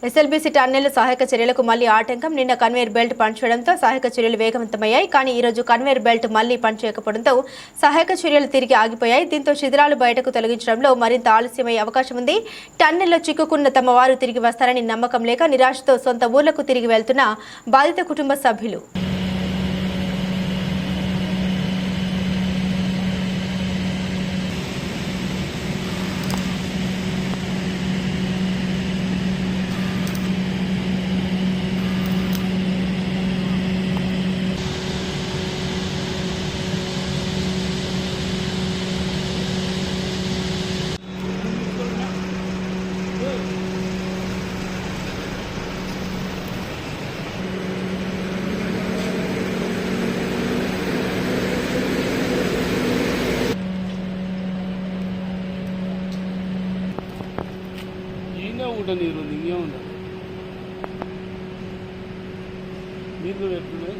SLBC tunnel సహాయక చర్యలకు మళ్లీ ఆటంకం. నిన్న కన్వేయర్ బెల్ట్ పనిచేయడంతో సహాయక చర్యలు వేగవంతమయ్యాయి. కానీ ఈ రోజు కన్వేయర్ బెల్ట్ మళ్లీ పనిచేయకపోవడంతో సహాయక చర్యలు తిరిగి ఆగిపోయాయి. దీంతో శిథిలాలు బయటకు తొలగించడంలో మరింత ఆలస్యమయ్యే అవకాశం ఉంది. టన్నెల్లో చిక్కుకున్న తమ వారు తిరిగి వస్తారని నమ్మకం లేక నిరాశతో సొంత ఊర్లకు తిరిగి వెళ్తున్న బాధిత కుటుంబ సభ్యులు. ఊట నీరు ఉంది ఇంకేముండదు నీళ్ళు పెట్టుకునే